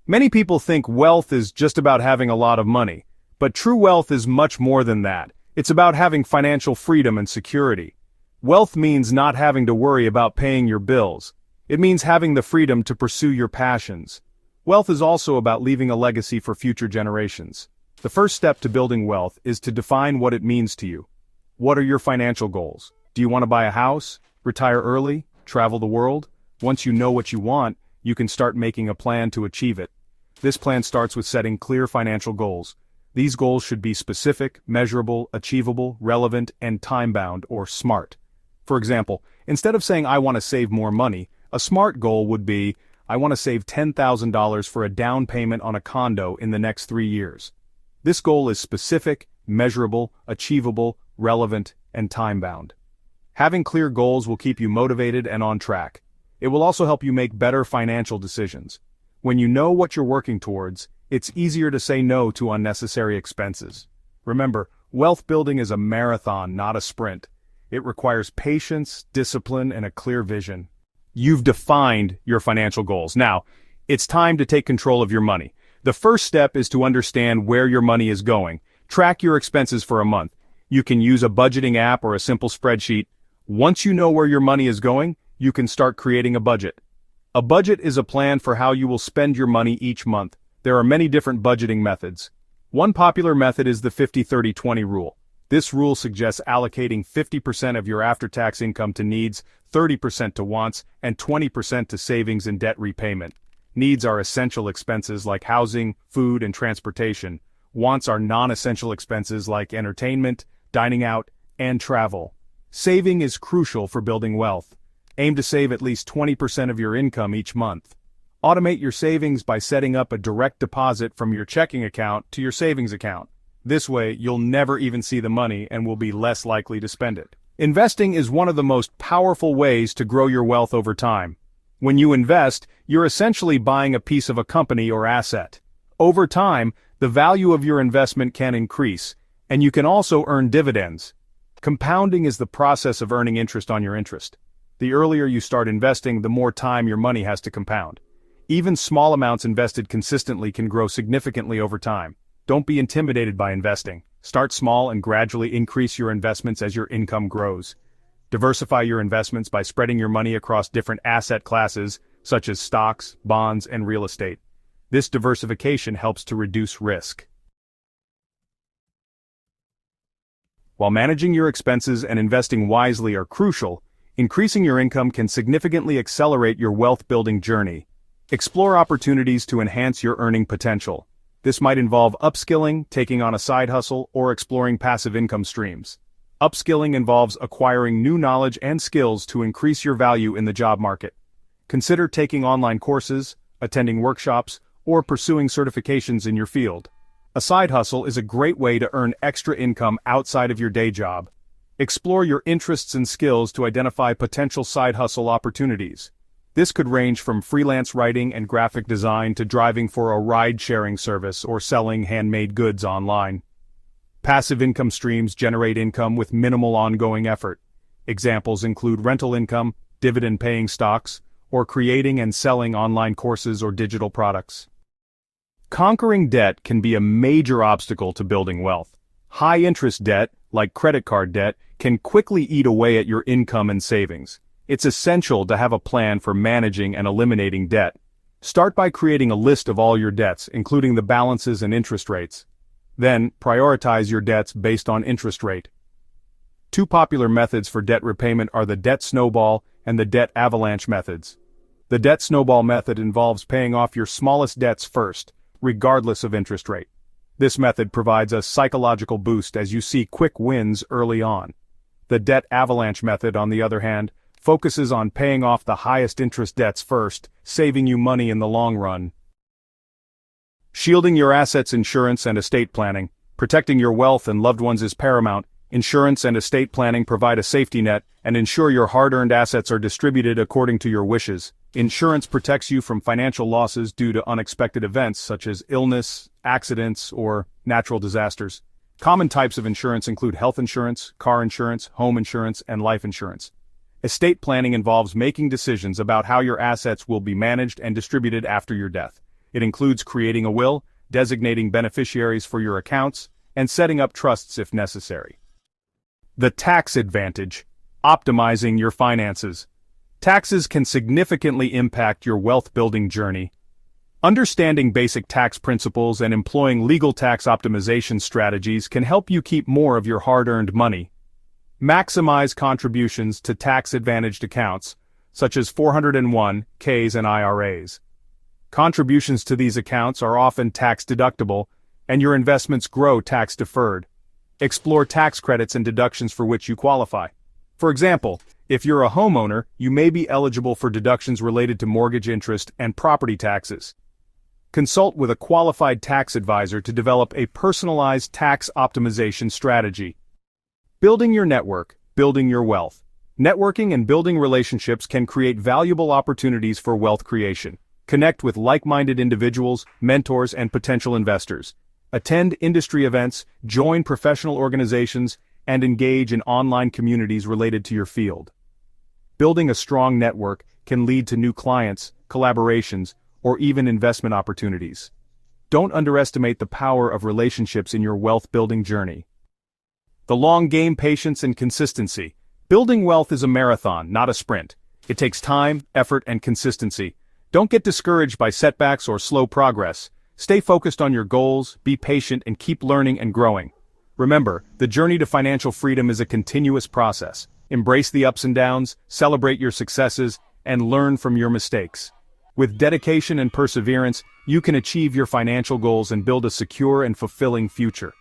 Many people think wealth is just about having a lot of money, but true wealth is much more than that. It's about having financial freedom and security. Wealth means not having to worry about paying your bills. It means having the freedom to pursue your passions. Wealth is also about leaving a legacy for future generations. The first step to building wealth is to define what it means to you. What are your financial goals? Do you want to buy a house, retire early, travel the world? Once you know what you want, you can start making a plan to achieve it. This plan starts with setting clear financial goals. These goals should be specific, measurable, achievable, relevant, and time-bound, or SMART. For example, instead of saying I want to save more money, a SMART goal would be, I want to save $10,000 for a down payment on a condo in the next 3 years. This goal is specific, measurable, achievable, relevant, and time-bound. Having clear goals will keep you motivated and on track. It will also help you make better financial decisions. When you know what you're working towards, it's easier to say no to unnecessary expenses. Remember, wealth building is a marathon, not a sprint. It requires patience, discipline, and a clear vision. You've defined your financial goals. Now, it's time to take control of your money. The first step is to understand where your money is going. Track your expenses for a month. You can use a budgeting app or a simple spreadsheet. Once you know where your money is going, you can start creating a budget. A budget is a plan for how you will spend your money each month. There are many different budgeting methods. One popular method is the 50-30-20 rule. This rule suggests allocating 50% of your after-tax income to needs, 30% to wants, and 20% to savings and debt repayment. Needs are essential expenses like housing, food, and transportation. Wants are non-essential expenses like entertainment, dining out, and travel. Saving is crucial for building wealth. Aim to save at least 20% of your income each month. Automate your savings by setting up a direct deposit from your checking account to your savings account. This way, you'll never even see the money and will be less likely to spend it. Investing is one of the most powerful ways to grow your wealth over time. When you invest, you're essentially buying a piece of a company or asset. Over time, the value of your investment can increase, and you can also earn dividends. Compounding is the process of earning interest on your interest. The earlier you start investing, the more time your money has to compound. Even small amounts invested consistently can grow significantly over time. Don't be intimidated by investing. Start small and gradually increase your investments as your income grows. Diversify your investments by spreading your money across different asset classes, such as stocks, bonds, and real estate. This diversification helps to reduce risk. While managing your expenses and investing wisely are crucial, increasing your income can significantly accelerate your wealth-building journey. Explore opportunities to enhance your earning potential. This might involve upskilling, taking on a side hustle, or exploring passive income streams. Upskilling involves acquiring new knowledge and skills to increase your value in the job market. Consider taking online courses, attending workshops, or pursuing certifications in your field. A side hustle is a great way to earn extra income outside of your day job. Explore your interests and skills to identify potential side hustle opportunities. This could range from freelance writing and graphic design to driving for a ride-sharing service or selling handmade goods online. Passive income streams generate income with minimal ongoing effort. Examples include rental income, dividend-paying stocks, or creating and selling online courses or digital products. Conquering debt can be a major obstacle to building wealth. High-interest debt, like credit card debt, can quickly eat away at your income and savings. It's essential to have a plan for managing and eliminating debt. Start by creating a list of all your debts, including the balances and interest rates. Then, prioritize your debts based on interest rate. Two popular methods for debt repayment are the debt snowball and the debt avalanche methods. The debt snowball method involves paying off your smallest debts first, regardless of interest rate. This method provides a psychological boost as you see quick wins early on. The debt avalanche method, on the other hand, focuses on paying off the highest interest debts first, saving you money in the long run. Shielding your assets. Insurance and estate planning. Protecting your wealth and loved ones is paramount. Insurance and estate planning provide a safety net and ensure your hard-earned assets are distributed according to your wishes. Insurance protects you from financial losses due to unexpected events such as illness, accidents, or natural disasters. Common types of insurance include health insurance, car insurance, home insurance, and life insurance. Estate planning involves making decisions about how your assets will be managed and distributed after your death. It includes creating a will, designating beneficiaries for your accounts, and setting up trusts if necessary. The tax advantage: optimizing your finances. Taxes can significantly impact your wealth-building journey. Understanding basic tax principles and employing legal tax optimization strategies can help you keep more of your hard-earned money. Maximize contributions to tax-advantaged accounts, such as 401(k)s and IRAs. Contributions to these accounts are often tax-deductible, and your investments grow tax-deferred. Explore tax credits and deductions for which you qualify. For example, if you're a homeowner, you may be eligible for deductions related to mortgage interest and property taxes. Consult with a qualified tax advisor to develop a personalized tax optimization strategy. Building your network, building your wealth. Networking and building relationships can create valuable opportunities for wealth creation. Connect with like-minded individuals, mentors, and potential investors. Attend industry events, join professional organizations, and engage in online communities related to your field. Building a strong network can lead to new clients, collaborations, or even investment opportunities. Don't underestimate the power of relationships in your wealth-building journey. The long game: patience and consistency. Building wealth is a marathon, not a sprint. It takes time, effort, and consistency. Don't get discouraged by setbacks or slow progress. Stay focused on your goals, be patient, and keep learning and growing. Remember, the journey to financial freedom is a continuous process. Embrace the ups and downs, celebrate your successes, and learn from your mistakes. With dedication and perseverance, you can achieve your financial goals and build a secure and fulfilling future.